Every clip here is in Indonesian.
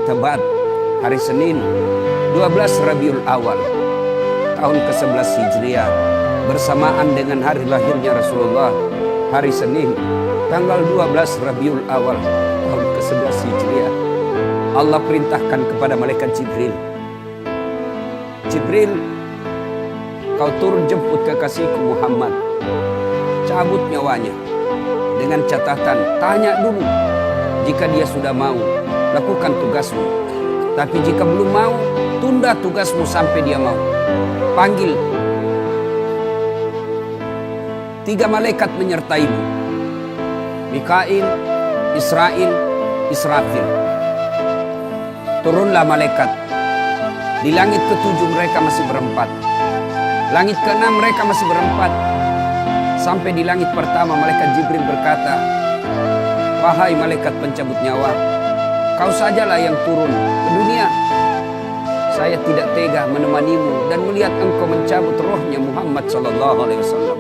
Tebat hari Senin 12 Rabiul Awal tahun ke-11 Hijriah bersamaan dengan hari lahirnya Rasulullah, hari Senin tanggal 12 Rabiul Awal tahun ke-11 Hijriah. Allah perintahkan kepada malaikat Jibril, Jibril, kau turun jemput kekasihku Muhammad, cabut nyawanya. Dengan catatan, tanya dulu, jika dia sudah mau, lakukan tugasmu. Tapi jika belum mau, tunda tugasmu sampai dia mau. Panggil 3 malaikat menyertaimu, Mikail, Israil, Israfil. Turunlah malaikat. Di langit ke-7 mereka masih berempat. Langit ke-6 mereka masih berempat. Sampai di langit pertama malaikat Jibril berkata, wahai malaikat pencabut nyawa, kau sajalah yang turun ke dunia. Saya tidak tega menemanimu dan melihat engkau mencabut rohnya Muhammad SAW.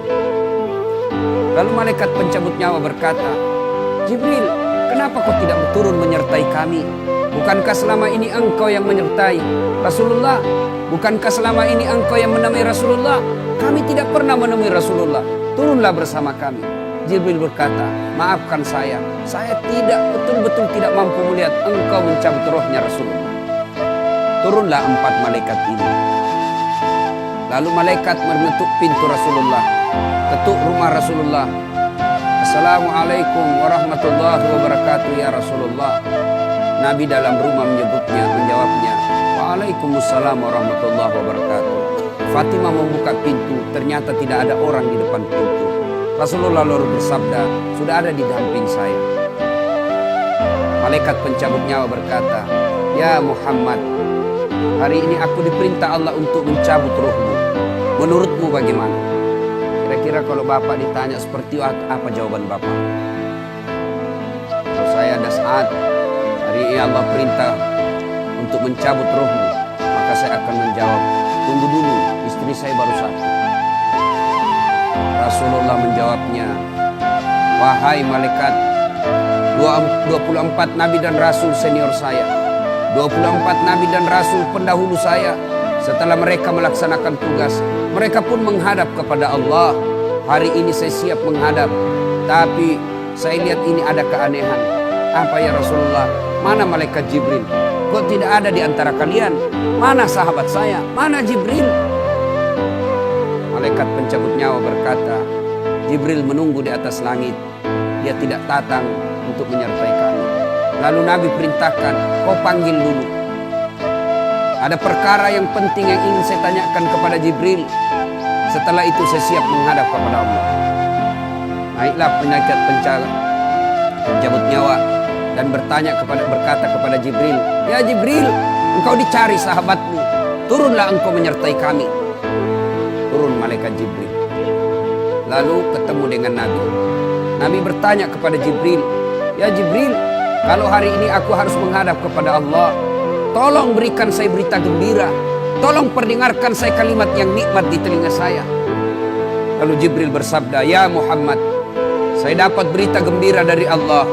Lalu malaikat pencabut nyawa berkata, Jibril, kenapa kau tidak turun menyertai kami? Bukankah selama ini engkau yang menyertai Rasulullah? Bukankah selama ini engkau yang menemui Rasulullah? Kami tidak pernah menemui Rasulullah. Turunlah bersama kami. Jibril berkata, maafkan saya tidak betul-betul tidak mampu melihat engkau mencabut rohnya Rasulullah. Turunlah 4 malaikat ini. Lalu malaikat mengetuk pintu Rasulullah, ketuk rumah Rasulullah. Assalamualaikum warahmatullahi wabarakatuh ya Rasulullah. Nabi dalam rumah menjawabnya, waalaikumsalam warahmatullahi wabarakatuh. Fatimah membuka pintu, ternyata tidak ada orang di depan pintu. Rasulullah lalu bersabda, sudah ada di samping saya. Malaikat pencabut nyawa berkata, ya Muhammad, hari ini aku diperintah Allah untuk mencabut rohmu. Menurutmu bagaimana? Kira-kira kalau Bapak ditanya seperti apa jawaban Bapak? Kalau saya ada saat hari ini Allah perintah untuk mencabut rohmu, maka saya akan menjawab, tunggu dulu, istri saya baru 1. Rasulullah menjawabnya, wahai malaikat, 24 nabi dan rasul senior saya, 24 nabi dan rasul pendahulu saya, setelah mereka melaksanakan tugas, mereka pun menghadap kepada Allah. Hari ini saya siap menghadap, tapi saya lihat ini ada keanehan. Apa ya Rasulullah? Mana malaikat Jibril? Kok tidak ada di antara kalian? Mana sahabat saya? Mana Jibril? Malaikat pencabut nyawa berkata, Jibril menunggu di atas langit. Dia tidak datang untuk menyertai kami. Lalu Nabi perintahkan, kau panggil dulu. Ada perkara yang penting yang ingin saya tanyakan kepada Jibril. Setelah itu saya siap menghadap kepada Allah. Naiklah malaikat pencabut nyawa dan berkata kepada Jibril, ya Jibril, engkau dicari sahabatmu, turunlah engkau menyertai kami. Turun malaikat Jibril. Lalu ketemu dengan Nabi. Nabi bertanya kepada Jibril, ya Jibril, kalau hari ini aku harus menghadap kepada Allah, tolong berikan saya berita gembira. Tolong perdengarkan saya kalimat yang nikmat di telinga saya. Lalu Jibril bersabda, ya Muhammad, saya dapat berita gembira dari Allah.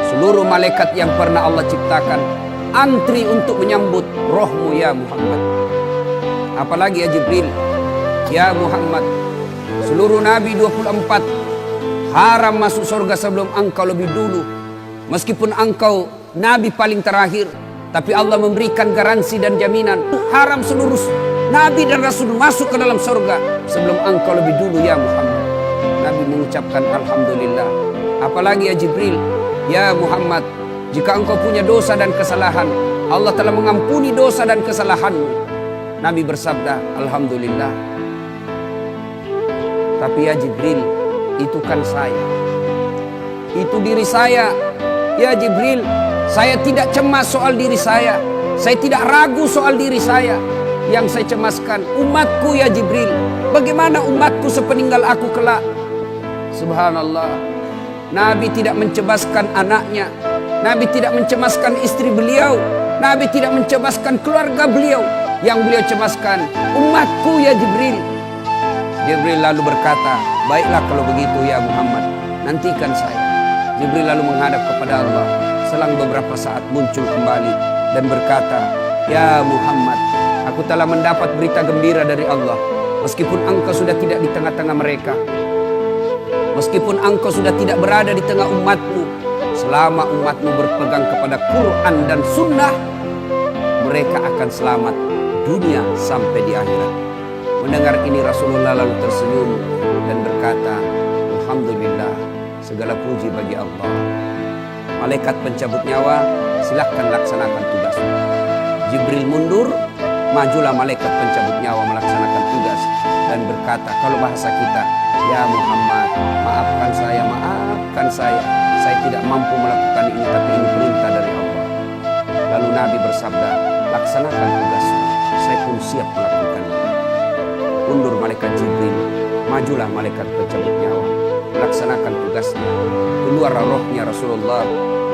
Seluruh malaikat yang pernah Allah ciptakan antri untuk menyambut rohmu ya Muhammad. Apalagi ya Jibril, ya Muhammad, seluruh nabi 24 haram masuk surga sebelum engkau lebih dulu. Meskipun engkau nabi paling terakhir, tapi Allah memberikan garansi dan jaminan haram seluruh nabi dan rasul masuk ke dalam surga sebelum engkau lebih dulu ya Muhammad. Nabi mengucapkan alhamdulillah. Apalagi ya Jibril, ya Muhammad, jika engkau punya dosa dan kesalahan, Allah telah mengampuni dosa dan kesalahanmu. Nabi bersabda, alhamdulillah. Tapi ya Jibril, itu kan saya, itu diri saya. Ya Jibril, saya tidak cemas soal diri saya tidak ragu soal diri saya. Yang saya cemaskan umatku ya Jibril. Bagaimana umatku sepeninggal aku kelak? Subhanallah, Nabi tidak mencemaskan anaknya, Nabi tidak mencemaskan istri beliau, Nabi tidak mencemaskan keluarga beliau. Yang beliau cemaskan umatku ya Jibril. Jibril lalu berkata, baiklah kalau begitu ya Muhammad, nantikan saya. Jibril lalu menghadap kepada Allah. Selang beberapa saat muncul kembali dan berkata, "Ya Muhammad, aku telah mendapat berita gembira dari Allah. Meskipun engkau sudah tidak di tengah-tengah mereka, meskipun engkau sudah tidak berada di tengah umatmu, selama umatmu berpegang kepada Quran dan Sunnah, mereka akan selamat dunia sampai di akhirat." Mendengar ini Rasulullah lalu tersenyum dan berkata, "Alhamdulillah, segala puji bagi Allah. Malaikat pencabut nyawa, silahkan laksanakan tugasmu." Jibril mundur, majulah malaikat pencabut nyawa melaksanakan tugas dan berkata, kalau bahasa kita, "Ya Muhammad, maafkan saya tidak mampu melakukan ini, tapi ini perintah dari Allah." Lalu Nabi bersabda, "Laksanakan tugasmu, saya pun siap melakukannya." Mundur malaikat Jibril, majulah malaikat pencabut nyawa melaksanakan tugasnya. Keluar rohnya Rasulullah,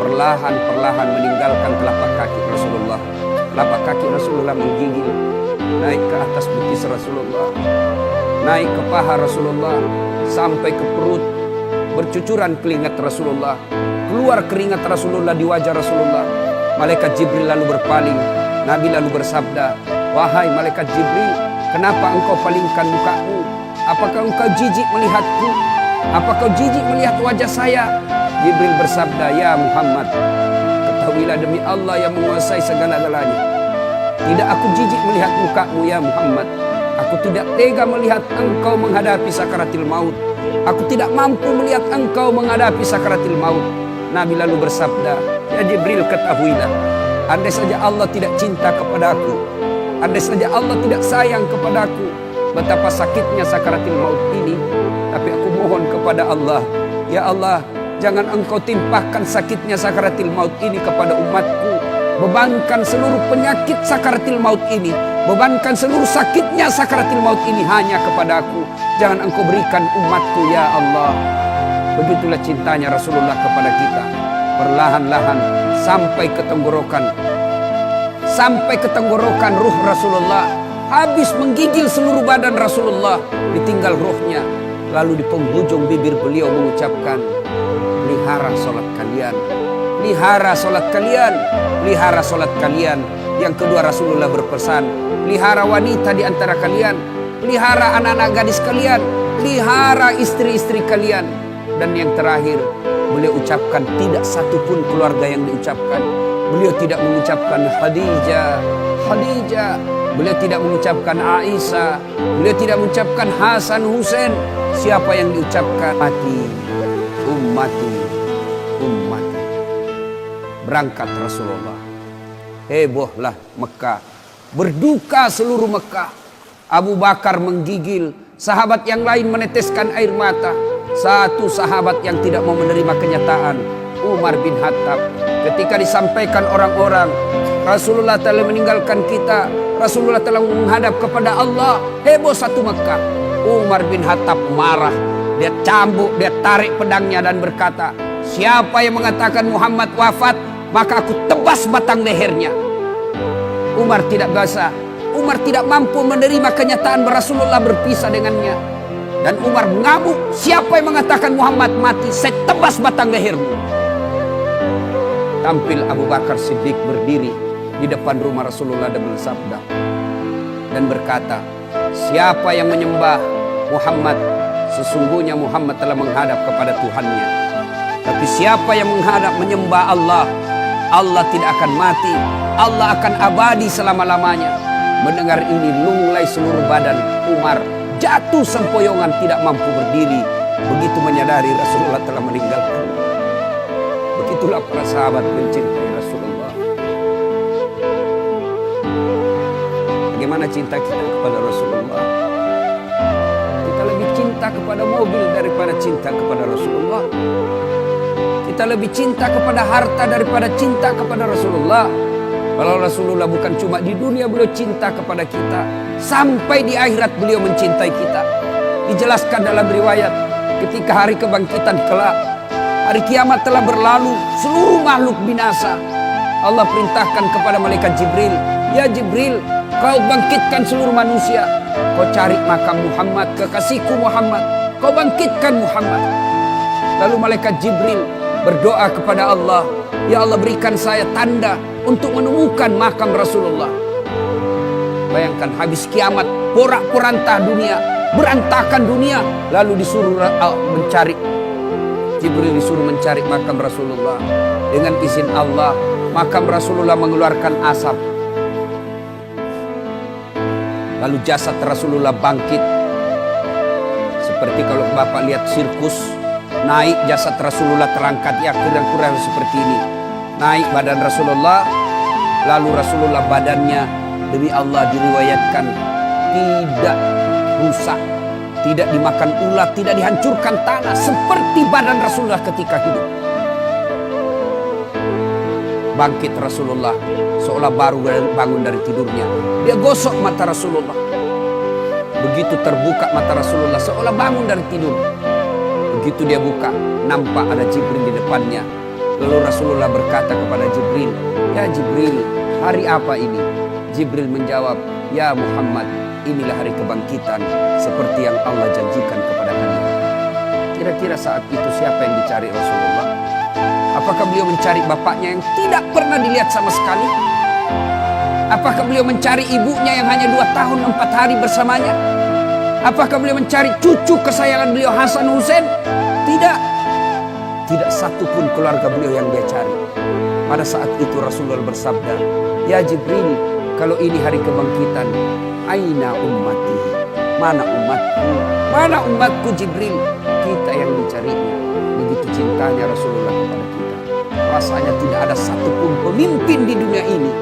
perlahan-perlahan meninggalkan telapak kaki Rasulullah. Telapak kaki Rasulullah menggigil, naik ke atas betis Rasulullah, naik ke paha Rasulullah, sampai ke perut. Bercucuran keringat Rasulullah, keluar keringat Rasulullah di wajah Rasulullah. Malaikat Jibril lalu berpaling. Nabi lalu bersabda, "Wahai malaikat Jibril, kenapa engkau palingkan mukamu? Apakah engkau jijik melihatku? Apakah jijik melihat wajah saya?" Jibril bersabda, "Ya Muhammad, ketahuilah demi Allah yang menguasai segala-galanya, tidak aku jijik melihat mukamu ya Muhammad. Aku tidak tega melihat engkau menghadapi sakaratil maut. Aku tidak mampu melihat engkau menghadapi sakaratil maut." Nabi lalu bersabda, "Ya Jibril, ketahuilah, andai saja Allah tidak cinta kepadaku, andai saja Allah tidak sayang kepadaku, betapa sakitnya sakaratil maut ini. Tapi aku mohon kepada Allah, ya Allah, jangan engkau timpahkan sakitnya sakaratil maut ini kepada umatku. Bebankan seluruh penyakit sakaratil maut ini, bebankan seluruh sakitnya sakaratil maut ini hanya kepadaku. Jangan engkau berikan umatku ya Allah." Begitulah cintanya Rasulullah kepada kita. Perlahan-lahan sampai ke tenggorokan ruh Rasulullah. Habis menggigil seluruh badan Rasulullah, ditinggal ruhnya. Lalu di penghujung bibir beliau mengucapkan, "Pelihara salat kalian, pelihara salat kalian, pelihara salat kalian." Yang kedua Rasulullah berpesan, pelihara wanita di antara kalian, pelihara anak-anak gadis kalian, pelihara istri-istri kalian. Dan yang terakhir beliau ucapkan, tidak satu pun keluarga yang diucapkan. Beliau tidak mengucapkan Khadijah, Khadijah. Beliau tidak mengucapkan Aisyah. Beliau tidak mengucapkan Hasan, Husain. Siapa yang diucapkan? Ummati, ummati, ummati. Berangkat Rasulullah. Hebohlah Mekah. Berduka seluruh Mekah. Abu Bakar menggigil. Sahabat yang lain meneteskan air mata. Satu sahabat yang tidak mau menerima kenyataan, Umar bin Khattab. Ketika disampaikan orang-orang, Rasulullah telah meninggalkan kita, Rasulullah telah menghadap kepada Allah, heboh satu Mekah. Umar bin Khattab marah. Dia cambuk, dia tarik pedangnya dan berkata, "Siapa yang mengatakan Muhammad wafat, maka aku tebas batang lehernya." Umar tidak bisa. Umar tidak mampu menerima kenyataan Rasulullah berpisah dengannya. Dan Umar mengamuk, "Siapa yang mengatakan Muhammad mati, saya tebas batang lehermu." Tampil Abu Bakar Siddiq berdiri di depan rumah Rasulullah dan bersabda dan berkata, "Siapa yang menyembah Muhammad, sesungguhnya Muhammad telah menghadap kepada Tuhannya. Tapi siapa yang menyembah Allah, Allah tidak akan mati, Allah akan abadi selama-lamanya." Mendengar ini lunglai seluruh badan Umar, jatuh sempoyongan, tidak mampu berdiri. Begitu menyadari Rasulullah telah meninggalkan. Begitulah para sahabat mencintai Rasulullah. Bagaimana cinta kita kepada Rasulullah? Kita lebih cinta kepada mobil daripada cinta kepada Rasulullah. Kita lebih cinta kepada harta daripada cinta kepada Rasulullah. Kalau Rasulullah bukan cuma di dunia beliau cinta kepada kita, sampai di akhirat beliau mencintai kita. Dijelaskan dalam riwayat, ketika hari kebangkitan kelak, hari kiamat telah berlalu, seluruh makhluk binasa. Allah perintahkan kepada malaikat Jibril, "Ya Jibril, kau bangkitkan seluruh manusia. Kau cari makam Muhammad, kekasihku Muhammad. Kau bangkitkan Muhammad." Lalu malaikat Jibril berdoa kepada Allah, Ya Allah, berikan saya tanda untuk menemukan makam Rasulullah. Bayangkan habis kiamat, porak-poranda dunia, berantakan dunia, lalu disuruh mencari. Jibril disuruh mencari makam Rasulullah. Dengan izin Allah, makam Rasulullah mengeluarkan asap. Lalu jasad Rasulullah bangkit. Seperti kalau Bapak lihat sirkus, naik jasad Rasulullah terangkat, ya kurang-kurang seperti ini. Naik badan Rasulullah, lalu Rasulullah badannya demi Allah diriwayatkan tidak rusak, tidak dimakan ulat, tidak dihancurkan tanah, seperti badan Rasulullah ketika hidup. Bangkit Rasulullah seolah baru bangun dari tidurnya. Dia gosok mata Rasulullah. Begitu terbuka mata Rasulullah seolah bangun dari tidur. Begitu dia buka, nampak ada Jibril di depannya. Lalu Rasulullah berkata kepada Jibril, "Ya Jibril, hari apa ini?" Jibril menjawab, "Ya Muhammad, inilah hari kebangkitan seperti yang Allah janjikan kepada kalian." Kira-kira saat itu siapa yang dicari Rasulullah? Apakah beliau mencari bapaknya yang tidak pernah dilihat sama sekali? Apakah beliau mencari ibunya yang hanya 2 tahun 4 hari bersamanya? Apakah beliau mencari cucu kesayangan beliau Hasan Hussein? Tidak. Tidak satu pun keluarga beliau yang dia cari. Pada saat itu Rasulullah bersabda, "Ya Jibril, kalau ini hari kebangkitan, aina ummati? Mana umatku? Mana umatku Jibril?" Kita yang mencarinya. Begitu cintanya Rasulullah kepada kita. Rasanya tidak ada satupun pemimpin di dunia ini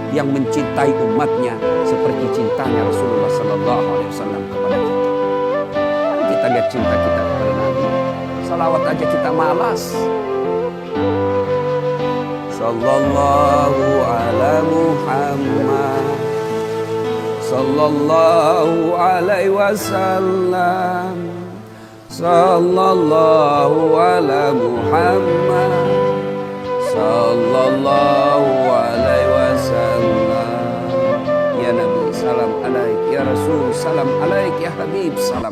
yang mencintai umatnya seperti cintanya Rasulullah SAW kepada kita. Mari kita lihat cinta kita kepada Nabi. Salawat aja kita malas. Sallallahu ala Muhammad, sallallahu alaihi wasallam, sallallahu ala Muhammad, sallallahu alaihi wasallam. Ya Nabi, salam alaik. Ya Rasul, salam alaik. Ya Habib, salam.